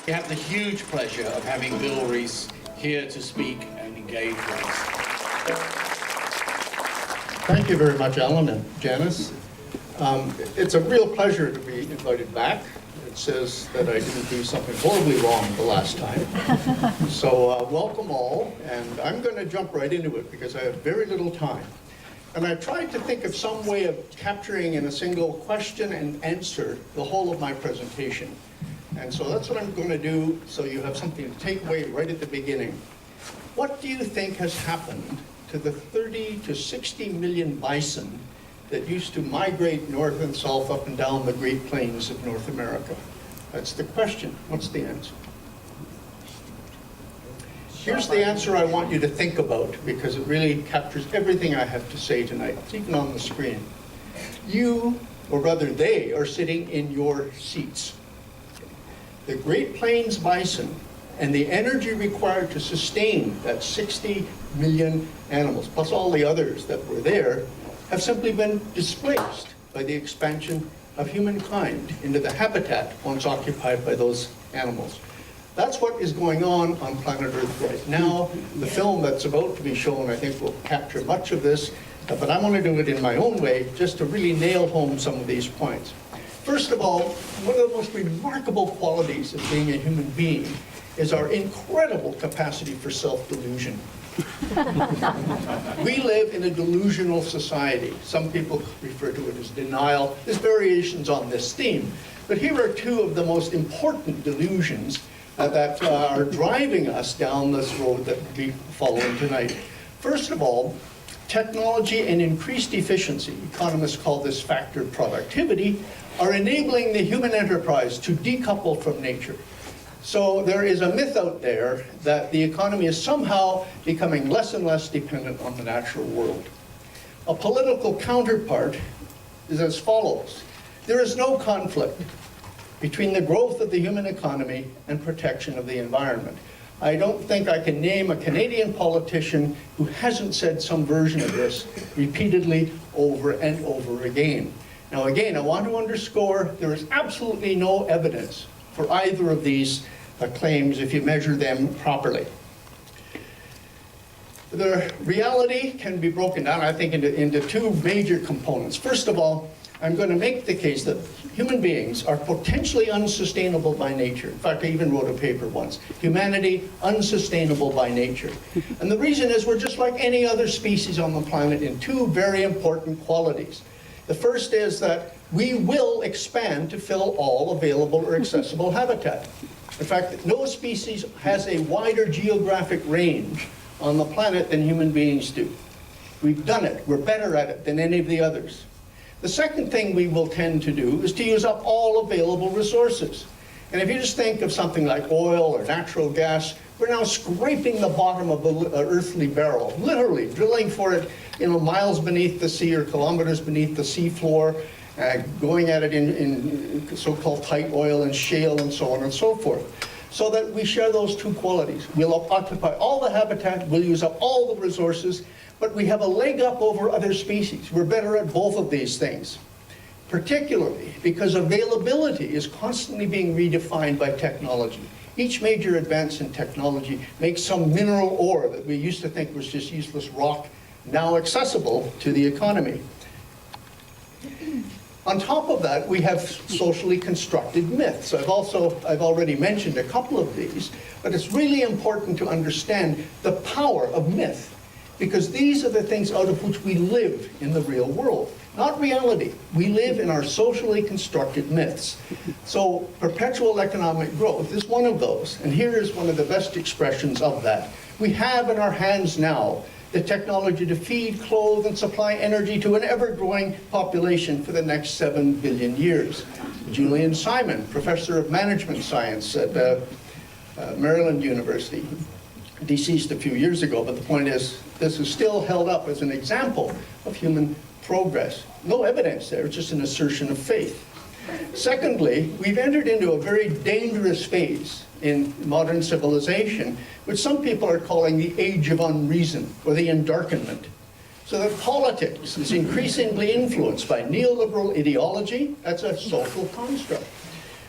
We have the huge pleasure of having Bill Rees here to speak and engage with us. Thank you very much, Alan and Janice. It's a real pleasure to be invited back. It says that I didn't do something horribly wrong the last time. So welcome all, and I'm going to jump right into it because I have very little time. And I tried to think of some way of capturing in a single question and answer the whole of my presentation. And so that's what I'm going to do, so you have something to take away right at the beginning. What do you think has happened to the 30 to 60 million bison that used to migrate north and south up and down the Great Plains of North America? That's the question. What's the answer? Here's the answer I want you to think about, because it really captures everything I have to say tonight. It's even on the screen. You, or rather they, are sitting in your seats. The Great Plains bison and the energy required to sustain that 60 million animals, plus all the others that were there, have simply been displaced by the expansion of humankind into the habitat once occupied by those animals. That's what is going on planet Earth right now. The film that's about to be shown, I think, will capture much of this, but I want to do it in my own way, just to really nail home some of these points. First of all, one of the most remarkable qualities of being a human being is our incredible capacity for self-delusion. We live in a delusional society. Some people refer to it as denial. There's variations on this theme. But here are two of the most important delusions that are driving us down this road that we'll be following tonight. First of all, technology and increased efficiency, economists call this factor productivity, are enabling the human enterprise to decouple from nature. So there is a myth out there that the economy is somehow becoming less and less dependent on the natural world. A political counterpart is as follows. There is no conflict between the growth of the human economy and protection of the environment. I don't think I can name a Canadian politician who hasn't said some version of this repeatedly over and over again. Now again, I want to underscore there is absolutely no evidence for either of these claims if you measure them properly. The reality can be broken down, I think, into two major components. First of all, I'm going to make the case that human beings are potentially unsustainable by nature. In fact, I even wrote a paper once, Humanity Unsustainable by Nature. And the reason is we're just like any other species on the planet in two very important qualities. The first is that we will expand to fill all available or accessible habitat. In fact, no species has a wider geographic range on the planet than human beings do. We've done it. We're better at it than any of the others. The second thing we will tend to do is to use up all available resources. And if you just think of something like oil or natural gas, we're now scraping the bottom of an earthly barrel, literally drilling for it, miles beneath the sea or kilometers beneath the sea floor, going at it in so-called tight oil and shale and so on and so forth. So that we share those two qualities. We'll occupy all the habitat, we'll use up all the resources, but we have a leg up over other species. We're better at both of these things, particularly because availability is constantly being redefined by technology. Each major advance in technology makes some mineral ore that we used to think was just useless rock now accessible to the economy. On top of that, we have socially constructed myths. I've already mentioned a couple of these, but it's really important to understand the power of myth, because these are the things out of which we live in the real world, not reality. We live in our socially constructed myths. So perpetual economic growth is one of those, and here is one of the best expressions of that. We have in our hands now the technology to feed, clothe, and supply energy to an ever-growing population for the next 7 billion years. Julian Simon, professor of management science at Maryland University, deceased a few years ago, but the point is, this is still held up as an example of human progress. No evidence there, it's just an assertion of faith. Secondly, we've entered into a very dangerous phase in modern civilization, which some people are calling the age of unreason, or the endarkenment. So that politics is increasingly influenced by neoliberal ideology, that's a social construct,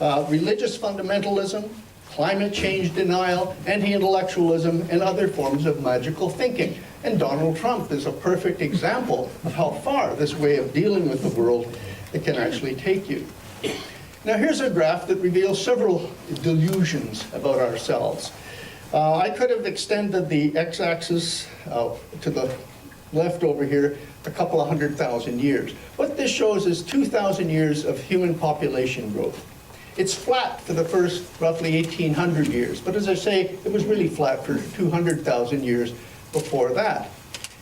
religious fundamentalism, climate change denial, anti-intellectualism, and other forms of magical thinking. And Donald Trump is a perfect example of how far this way of dealing with the world it can actually take you. Now here's a graph that reveals several delusions about ourselves. I could have extended the x-axis to the left over here a couple of 100,000 years. What this shows is 2,000 years of human population growth. It's flat for the first roughly 1,800 years, but as I say, it was really flat for 200,000 years before that.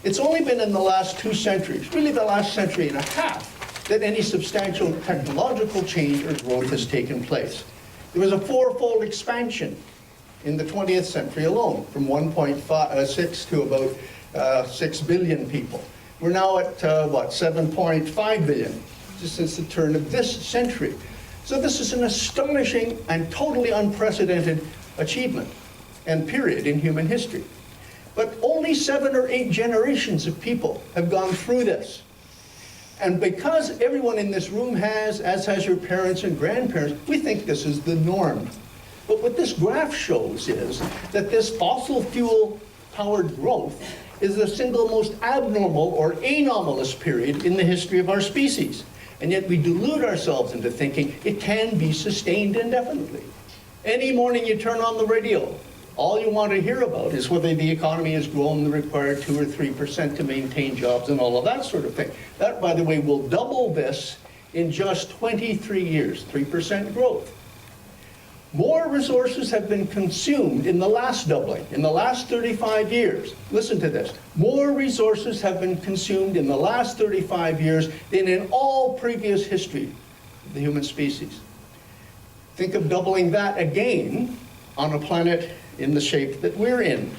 It's only been in the last 2 centuries, really the last century and a half, that any substantial technological change or growth has taken place. There was a 4-fold expansion in the 20th century alone, from 1.6 to about 6 billion people. We're now at, 7.5 billion, just since the turn of this century. So this is an astonishing and totally unprecedented achievement and period in human history. But only 7 or 8 generations of people have gone through this. And because everyone in this room has, as has your parents and grandparents, we think this is the norm. But what this graph shows is that this fossil fuel-powered growth is the single most abnormal or anomalous period in the history of our species. And yet we delude ourselves into thinking it can be sustained indefinitely. Any morning you turn on the radio, all you want to hear about is whether the economy has grown the required 2 or 3% to maintain jobs and all of that sort of thing. That, by the way, will double this in just 23 years, 3% growth. More resources have been consumed in the last doubling, in the last 35 years. Listen to this. More resources have been consumed in the last 35 years than in all previous history of the human species. Think of doubling that again on a planet in the shape that we're in.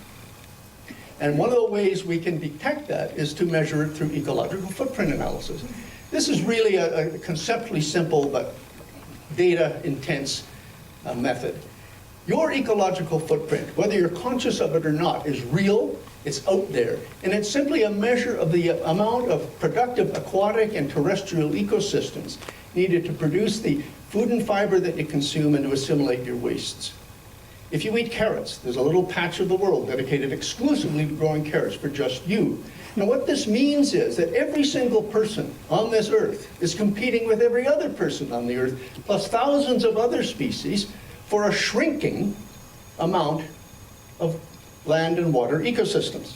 And one of the ways we can detect that is to measure it through ecological footprint analysis. This is really a conceptually simple but data-intense method. Your ecological footprint, whether you're conscious of it or not, is real, it's out there, and it's simply a measure of the amount of productive aquatic and terrestrial ecosystems needed to produce the food and fiber that you consume and to assimilate your wastes. If you eat carrots, there's a little patch of the world dedicated exclusively to growing carrots for just you. Now what this means is that every single person on this earth is competing with every other person on the earth, plus thousands of other species, for a shrinking amount of land and water ecosystems.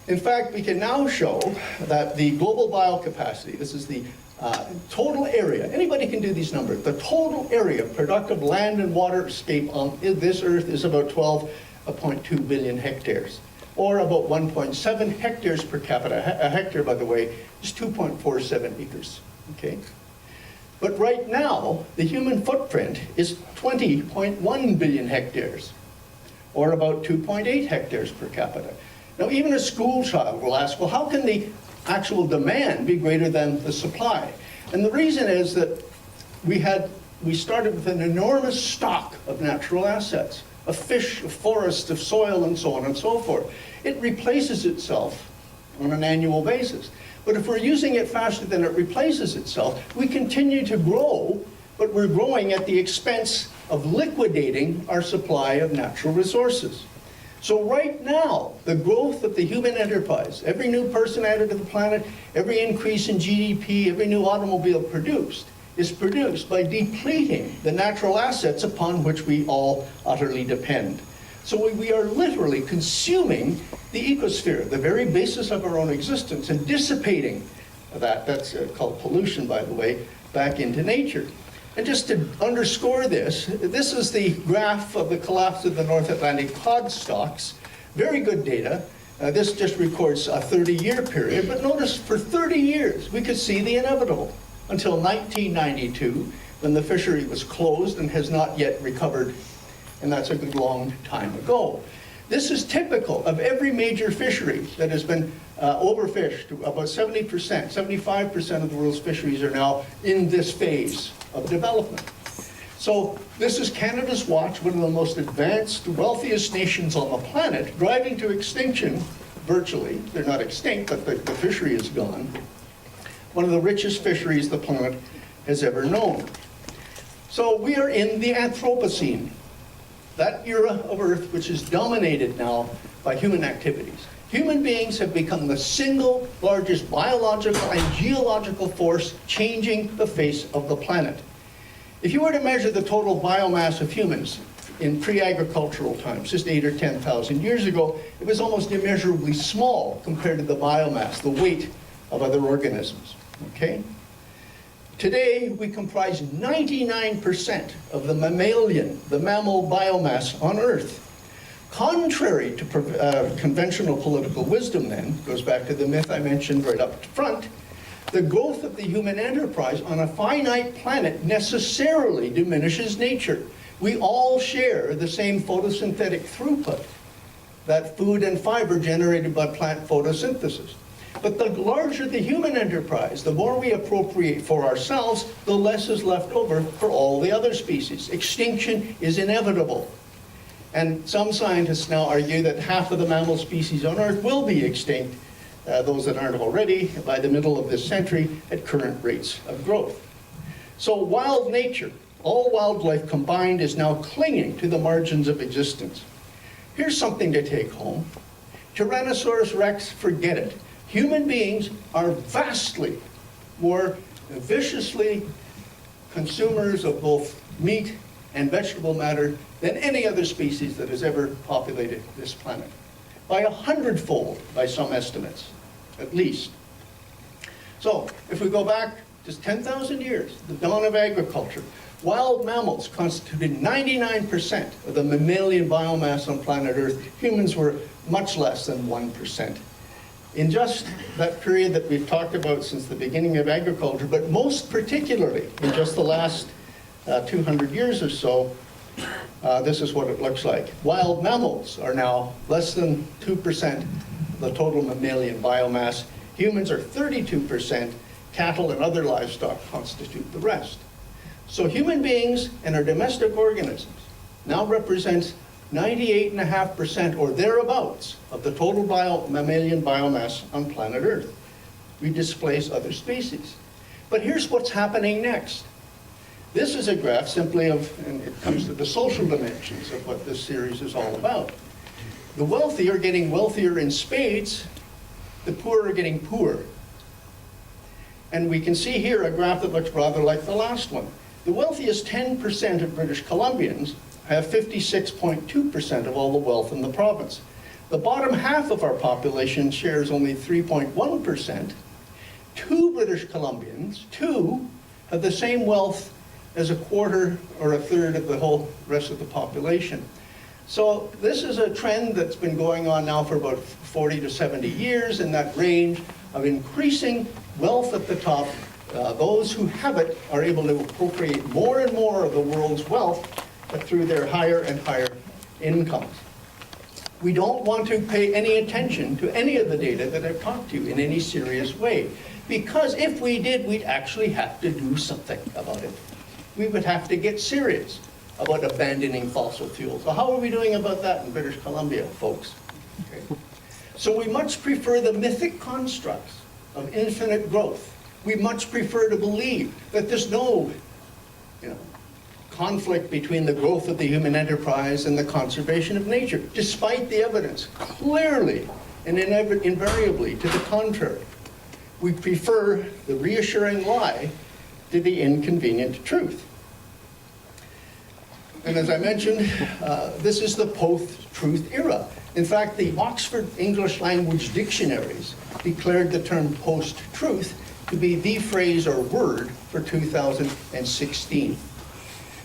In fact, we can now show that the global biocapacity, this is the total area, anybody can do these numbers, the total area of productive land and waterscape on this earth is about 12.2 billion hectares, or about 1.7 hectares per capita. A hectare, by the way, is 2.47 acres, okay? But right now, the human footprint is 20.1 billion hectares, or about 2.8 hectares per capita. Now, even a school child will ask, well, how can the actual demand be greater than the supply? And the reason is that we started with an enormous stock of natural assets, of fish, of forests, of soil, and so on and so forth. It replaces itself on an annual basis. But if we're using it faster than it replaces itself, we continue to grow, but we're growing at the expense of liquidating our supply of natural resources. So right now, the growth of the human enterprise, every new person added to the planet, every increase in GDP, every new automobile produced, is produced by depleting the natural assets upon which we all utterly depend. So we are literally consuming the ecosphere, the very basis of our own existence, and dissipating that, that's called pollution, by the way, back into nature. And just to underscore this, this is the graph of the collapse of the North Atlantic cod stocks. Very good data. This just records a 30-year period, but notice for 30 years we could see the inevitable until 1992, when the fishery was closed and has not yet recovered, and that's a good long time ago. This is typical of every major fishery that has been overfished. About 70%, 75% of the world's fisheries are now in this phase of development. So this is Canada's watch, one of the most advanced, wealthiest nations on the planet, driving to extinction, virtually. They're not extinct, but the fishery is gone. One of the richest fisheries the planet has ever known. So we are in the Anthropocene, that era of Earth which is dominated now by human activities. Human beings have become the single largest biological and geological force changing the face of the planet. If you were to measure the total biomass of humans in pre-agricultural times, just 8,000 or 10,000 years ago, it was almost immeasurably small compared to the biomass, the weight of other organisms, okay? Today, we comprise 99% of the mammal biomass on Earth. Contrary to conventional political wisdom then, goes back to the myth I mentioned right up front, the growth of the human enterprise on a finite planet necessarily diminishes nature. We all share the same photosynthetic throughput, that food and fiber generated by plant photosynthesis. But the larger the human enterprise, the more we appropriate for ourselves, the less is left over for all the other species. Extinction is inevitable. And some scientists now argue that half of the mammal species on Earth will be extinct, those that aren't already, by the middle of this century at current rates of growth. So wild nature, all wildlife combined, is now clinging to the margins of existence. Here's something to take home. Tyrannosaurus rex, forget it. Human beings are vastly more viciously consumers of both meat and vegetable matter than any other species that has ever populated this planet. By 100-fold, by some estimates, at least. So, if we go back just 10,000 years, the dawn of agriculture, wild mammals constituted 99% of the mammalian biomass on planet Earth. Humans were much less than 1%. In just that period that we've talked about since the beginning of agriculture, but most particularly in just the last 200 years or so, this is what it looks like. Wild mammals are now less than 2% of the total mammalian biomass. Humans are 32%. Cattle and other livestock constitute the rest. So human beings and our domestic organisms now represent 98.5% or thereabouts of the total mammalian biomass on planet Earth. We displace other species. But here's what's happening next. This is a graph simply of, and it comes to the social dimensions of what this series is all about. The wealthy are getting wealthier in spades, the poor are getting poorer. And we can see here a graph that looks rather like the last one. The wealthiest 10% of British Columbians have 56.2% of all the wealth in the province. The bottom half of our population shares only 3.1%. 2 British Columbians, 2, have the same wealth as a quarter or a third of the whole rest of the population. So this is a trend that's been going on now for about 40 to 70 years in that range of increasing wealth at the top. Those who have it are able to appropriate more and more of the world's wealth through their higher and higher incomes. We don't want to pay any attention to any of the data that I've talked to you in any serious way, because if we did, we'd actually have to do something about it. We would have to get serious about abandoning fossil fuels. So how are we doing about that in British Columbia, folks? Okay. So we much prefer the mythic constructs of infinite growth. We much prefer to believe that there's no, conflict between the growth of the human enterprise and the conservation of nature, despite the evidence clearly and invariably to the contrary. We prefer the reassuring lie to the inconvenient truth. And as I mentioned, this is the post-truth era. In fact, the Oxford English Language Dictionaries declared the term post-truth to be the phrase or word for 2016.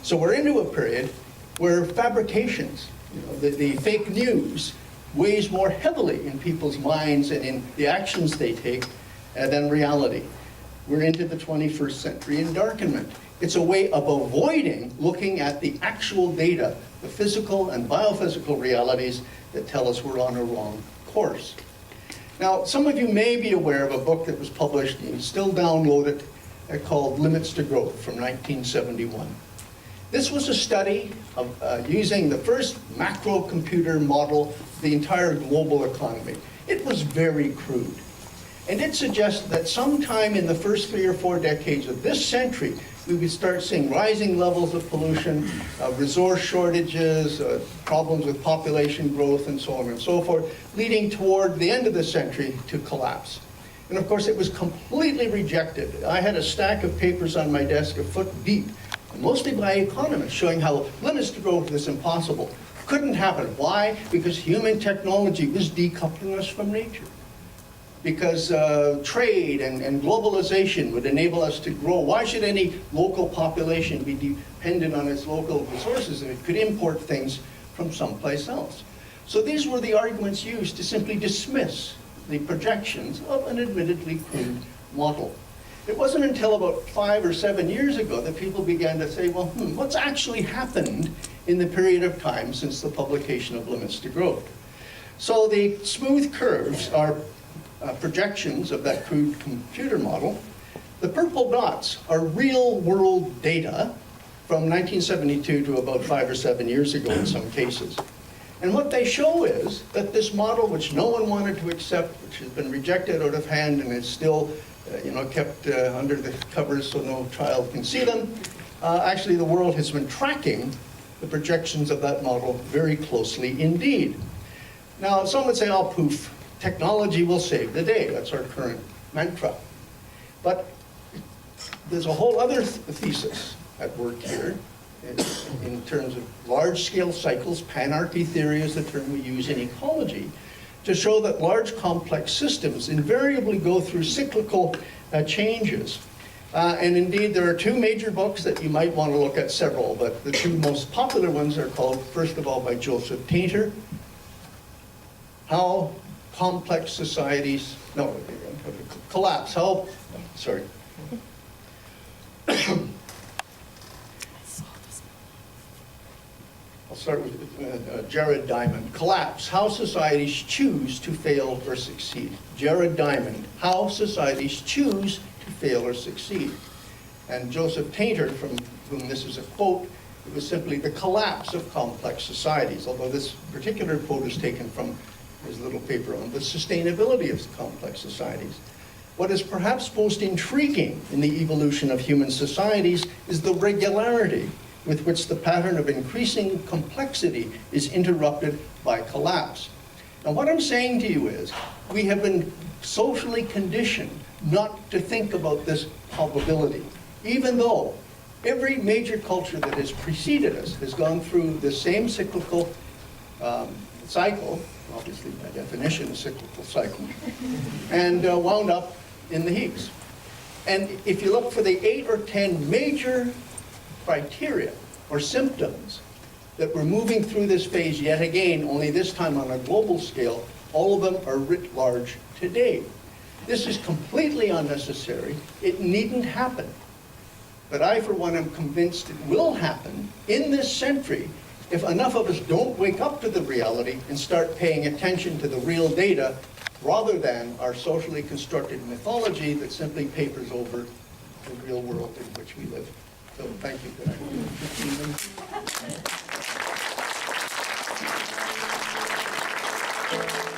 So we're into a period where fabrications, the fake news, weighs more heavily in people's minds and in the actions they take than reality. We're into the 21st century endarkenment. It's a way of avoiding looking at the actual data, the physical and biophysical realities that tell us we're on a wrong course. Now, some of you may be aware of a book that was published, you can still download it, called Limits to Growth from 1971. This was a study of using the first macro computer model of the entire global economy. It was very crude. And it suggested that sometime in the first 3 or 4 decades of this century, we would start seeing rising levels of pollution, resource shortages, problems with population growth, and so on and so forth, leading toward the end of the century to collapse. And of course, it was completely rejected. I had a stack of papers on my desk a foot deep, mostly by economists, showing how limits to growth is impossible. Couldn't happen. Why? Because human technology was decoupling us from nature. Because trade and globalization would enable us to grow. Why should any local population be dependent on its local resources if it could import things from someplace else? So these were the arguments used to simply dismiss the projections of an admittedly crude model. It wasn't until about 5 or 7 years ago that people began to say, well, what's actually happened in the period of time since the publication of Limits to Growth? So the smooth curves are projections of that crude computer model. The purple dots are real world data from 1972 to about 5 or 7 years ago in some cases. And what they show is that this model, which no one wanted to accept, which has been rejected out of hand and is still kept under the covers so no child can see them, actually the world has been tracking the projections of that model very closely indeed. Now, some would say, oh, poof, technology will save the day. That's our current mantra. But there's a whole other thesis at work here in terms of large-scale cycles. Panarchy theory is the term we use in ecology to show that large complex systems invariably go through cyclical changes. And indeed, there are 2 major books that you might want to look at, several, but the 2 most popular ones are called, first of all, by Joseph Tainter, How Complex Societies, Collapse, How, sorry. I'll start with Jared Diamond. Collapse, How Societies Choose to Fail or Succeed. Jared Diamond, How Societies Choose to Fail or Succeed. And Joseph Tainter, from whom this is a quote, it was simply The Collapse of Complex Societies, although this particular quote is taken from his little paper on the sustainability of complex societies. What is perhaps most intriguing in the evolution of human societies is the regularity with which the pattern of increasing complexity is interrupted by collapse. Now, what I'm saying to you is, we have been socially conditioned not to think about this probability, even though every major culture that has preceded us has gone through the same cyclical cycle, obviously by definition a cyclical cycle, and wound up in the heaps. And if you look for the 8 or 10 major criteria or symptoms that we're moving through this phase yet again, only this time on a global scale, all of them are writ large today. This is completely unnecessary. It needn't happen. But I, for one, am convinced it will happen in this century if enough of us don't wake up to the reality and start paying attention to the real data rather than our socially constructed mythology that simply papers over the real world in which we live. So thank you. Good night.